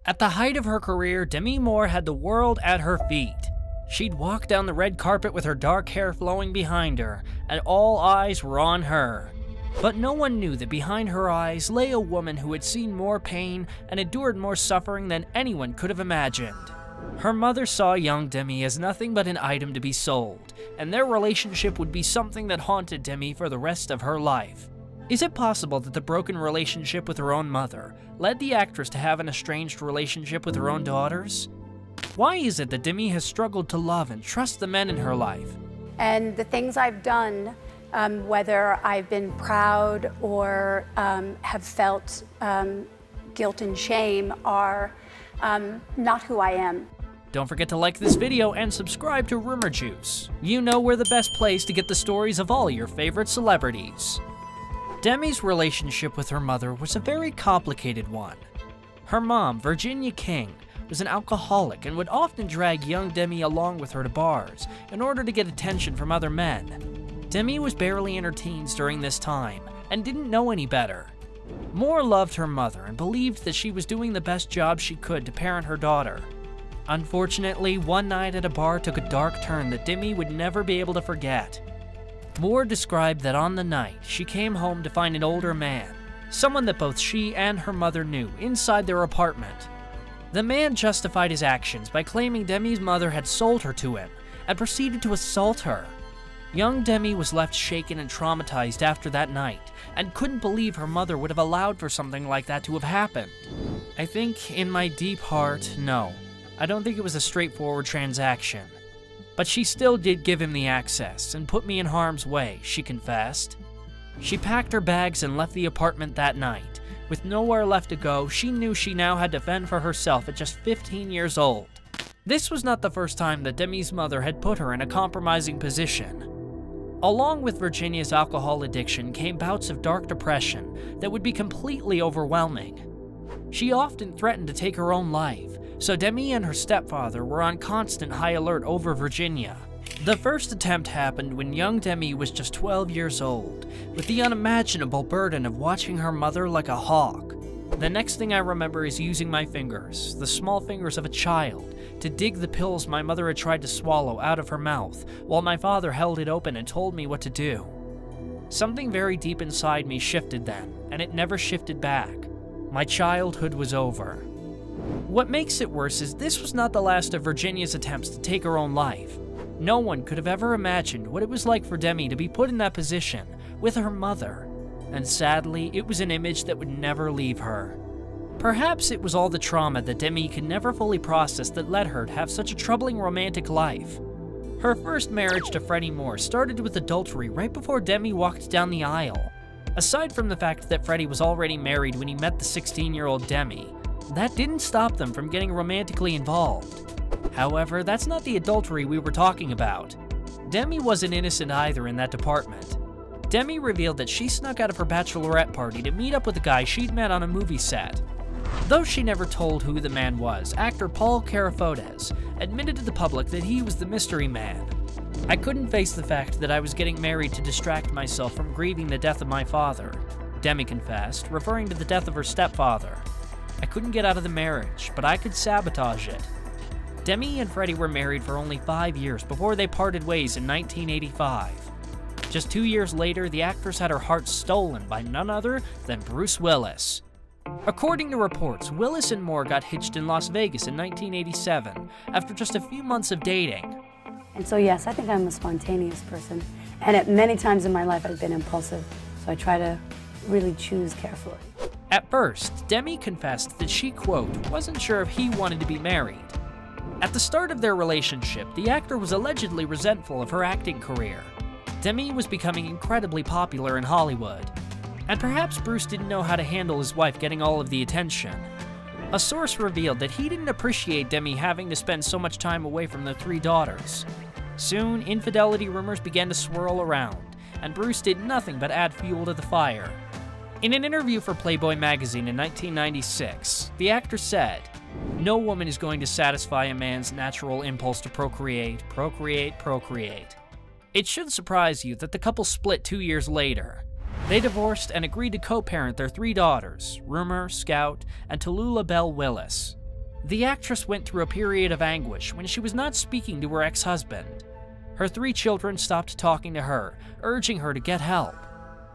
At the height of her career, Demi Moore had the world at her feet. She'd walk down the red carpet with her dark hair flowing behind her, and all eyes were on her. But no one knew that behind her eyes lay a woman who had seen more pain and endured more suffering than anyone could have imagined. Her mother saw young Demi as nothing but an item to be sold, and their relationship would be something that haunted Demi for the rest of her life. Is it possible that the broken relationship with her own mother led the actress to have an estranged relationship with her own daughters? Why is it that Demi has struggled to love and trust the men in her life? And the things I've done, whether I've been proud or have felt guilt and shame, are not who I am. Don't forget to like this video and subscribe to Rumour Juice. You know we're the best place to get the stories of all your favorite celebrities. Demi's relationship with her mother was a very complicated one. Her mom, Virginia King, was an alcoholic and would often drag young Demi along with her to bars in order to get attention from other men. Demi was barely in her teens during this time and didn't know any better. Moore loved her mother and believed that she was doing the best job she could to parent her daughter. Unfortunately, one night at a bar took a dark turn that Demi would never be able to forget. Moore described that on the night, she came home to find an older man, someone that both she and her mother knew, inside their apartment. The man justified his actions by claiming Demi's mother had sold her to him and proceeded to assault her. Young Demi was left shaken and traumatized after that night and couldn't believe her mother would have allowed for something like that to have happened. I think in my deep heart, no. I don't think it was a straightforward transaction. But she still did give him the access and put me in harm's way, she confessed. She packed her bags and left the apartment that night. With nowhere left to go, she knew she now had to fend for herself at just 15 years old. This was not the first time that Demi's mother had put her in a compromising position. Along with Virginia's alcohol addiction came bouts of dark depression that would be completely overwhelming. She often threatened to take her own life, so Demi and her stepfather were on constant high alert over Virginia. The first attempt happened when young Demi was just 12 years old, with the unimaginable burden of watching her mother like a hawk. The next thing I remember is using my fingers, the small fingers of a child, to dig the pills my mother had tried to swallow out of her mouth, while my father held it open and told me what to do. Something very deep inside me shifted then, and it never shifted back. My childhood was over. What makes it worse is this was not the last of Virginia's attempts to take her own life. No one could have ever imagined what it was like for Demi to be put in that position with her mother, and sadly, it was an image that would never leave her. Perhaps it was all the trauma that Demi could never fully process that led her to have such a troubling romantic life. Her first marriage to Freddie Moore started with adultery right before Demi walked down the aisle. Aside from the fact that Freddie was already married when he met the 16-year-old Demi, that didn't stop them from getting romantically involved. However, that's not the adultery we were talking about. Demi wasn't innocent either in that department. Demi revealed that she snuck out of her bachelorette party to meet up with a guy she'd met on a movie set. Though she never told who the man was, actor Paul Carafotes admitted to the public that he was the mystery man. I couldn't face the fact that I was getting married to distract myself from grieving the death of my father, Demi confessed, referring to the death of her stepfather. I couldn't get out of the marriage, but I could sabotage it. Demi and Freddie were married for only 5 years before they parted ways in 1985. Just 2 years later, the actress had her heart stolen by none other than Bruce Willis. According to reports, Willis and Moore got hitched in Las Vegas in 1987 after just a few months of dating. And so yes, I think I'm a spontaneous person. And at many times in my life I've been impulsive, so I try to really choose carefully. At first, Demi confessed that she, quote, wasn't sure if he wanted to be married. At the start of their relationship, the actor was allegedly resentful of her acting career. Demi was becoming incredibly popular in Hollywood, and perhaps Bruce didn't know how to handle his wife getting all of the attention. A source revealed that he didn't appreciate Demi having to spend so much time away from their 3 daughters. Soon, infidelity rumors began to swirl around, and Bruce did nothing but add fuel to the fire. In an interview for Playboy magazine in 1996, the actor said, "No woman is going to satisfy a man's natural impulse to procreate, procreate, procreate." It should surprise you that the couple split 2 years later. They divorced and agreed to co-parent their 3 daughters, Rumer, Scout, and Tallulah Belle Willis. The actress went through a period of anguish when she was not speaking to her ex-husband. Her 3 children stopped talking to her, urging her to get help.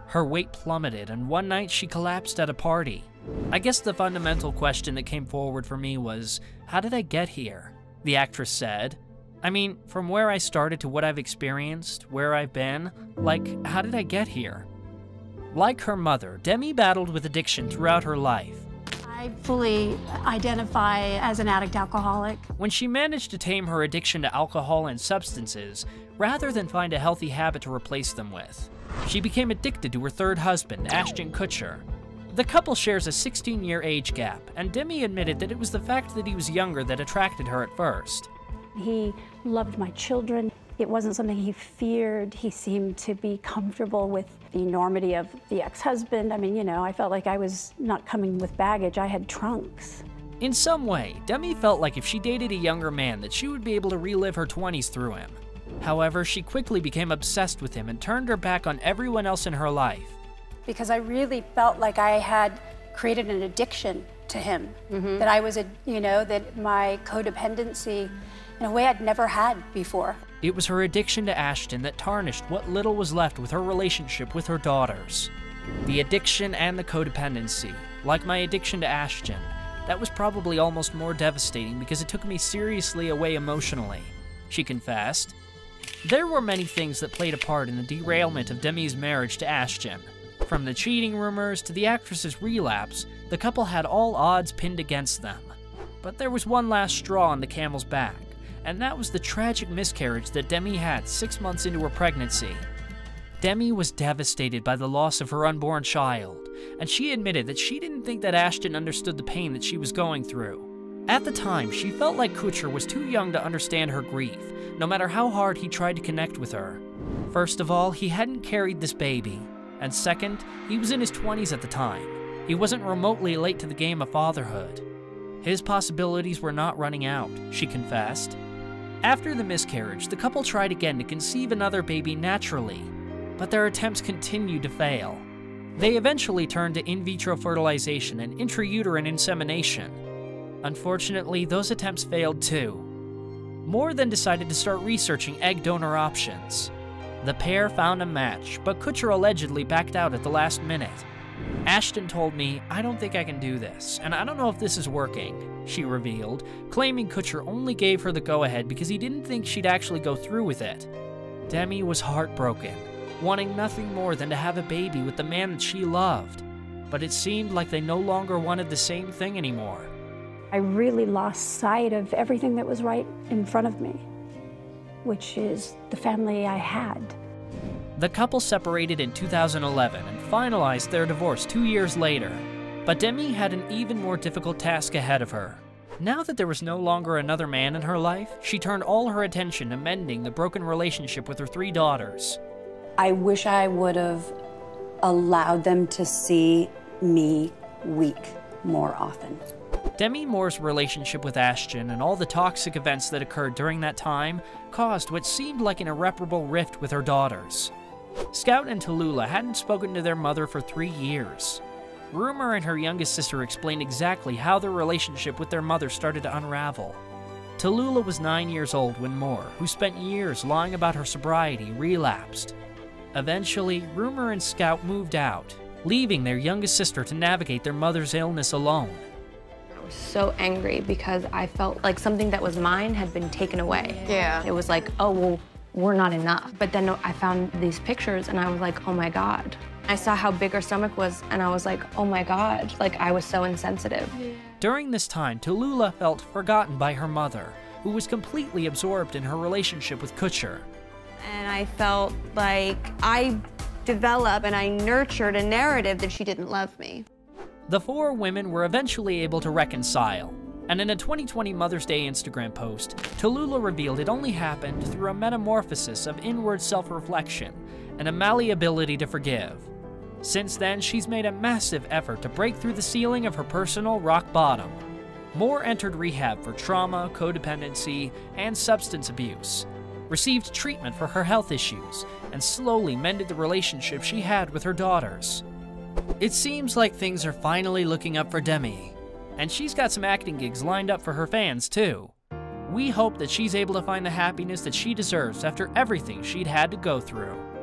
Her weight plummeted, and one night she collapsed at a party. I guess the fundamental question that came forward for me was, how did I get here? The actress said. I mean, from where I started to what I've experienced, where I've been, like, how did I get here? Like her mother, Demi battled with addiction throughout her life. I fully identify as an addict alcoholic. When she managed to tame her addiction to alcohol and substances, rather than find a healthy habit to replace them with, she became addicted to her 3rd husband, Ashton Kutcher. The couple shares a 16-year age gap, and Demi admitted that it was the fact that he was younger that attracted her at first. He loved my children. It wasn't something he feared. He seemed to be comfortable with the enormity of the ex-husband. I mean, you know, I felt like I was not coming with baggage. I had trunks. In some way, Demi felt like if she dated a younger man that she would be able to relive her 20s through him. However, she quickly became obsessed with him and turned her back on everyone else in her life. Because I really felt like I had created an addiction to him. That I was, that my codependency, in a way I'd never had before. It was her addiction to Ashton that tarnished what little was left with her relationship with her daughters. The addiction and the codependency, like my addiction to Ashton, that was probably almost more devastating because it took me seriously away emotionally, she confessed. There were many things that played a part in the derailment of Demi's marriage to Ashton. From the cheating rumors to the actress's relapse, the couple had all odds pinned against them. But there was one last straw on the camel's back, and that was the tragic miscarriage that Demi had 6 months into her pregnancy. Demi was devastated by the loss of her unborn child, and she admitted that she didn't think that Ashton understood the pain that she was going through. At the time, she felt like Kutcher was too young to understand her grief, no matter how hard he tried to connect with her. First of all, he hadn't carried this baby, and second, he was in his 20s at the time. He wasn't remotely late to the game of fatherhood. His possibilities were not running out, she confessed. After the miscarriage, the couple tried again to conceive another baby naturally, but their attempts continued to fail. They eventually turned to in vitro fertilization and intrauterine insemination. Unfortunately, those attempts failed too. Moore then decided to start researching egg donor options. The pair found a match, but Kutcher allegedly backed out at the last minute. Ashton told me, "I don't think I can do this, and I don't know if this is working," she revealed, claiming Kutcher only gave her the go-ahead because he didn't think she'd actually go through with it. Demi was heartbroken, wanting nothing more than to have a baby with the man that she loved, but it seemed like they no longer wanted the same thing anymore. I really lost sight of everything that was right in front of me, which is the family I had. The couple separated in 2011 and finalized their divorce 2 years later, but Demi had an even more difficult task ahead of her. Now that there was no longer another man in her life, she turned all her attention to mending the broken relationship with her 3 daughters. I wish I would have allowed them to see me weak more often. Demi Moore's relationship with Ashton and all the toxic events that occurred during that time caused what seemed like an irreparable rift with her daughters. Scout and Tallulah hadn't spoken to their mother for 3 years. Rumer and her youngest sister explained exactly how their relationship with their mother started to unravel. Tallulah was 9 years old when Moore, who spent years lying about her sobriety, relapsed. Eventually, Rumer and Scout moved out, leaving their youngest sister to navigate their mother's illness alone. I was so angry because I felt like something that was mine had been taken away. Yeah. It was like, oh, well, we're not enough. But then I found these pictures and I was like, oh my God. I saw how big her stomach was and I was like, oh my God. Like, I was so insensitive. Yeah. During this time, Tallulah felt forgotten by her mother, who was completely absorbed in her relationship with Kutcher. And I felt like I developed and I nurtured a narrative that she didn't love me. The 4 women were eventually able to reconcile, and in a 2020 Mother's Day Instagram post, Tallulah revealed it only happened through a metamorphosis of inward self-reflection and a malleability to forgive. Since then, she's made a massive effort to break through the ceiling of her personal rock bottom. Moore entered rehab for trauma, codependency, and substance abuse, received treatment for her health issues, and slowly mended the relationship she had with her daughters. It seems like things are finally looking up for Demi, And she's got some acting gigs lined up for her fans, too. We hope that she's able to find the happiness that she deserves after everything she'd had to go through.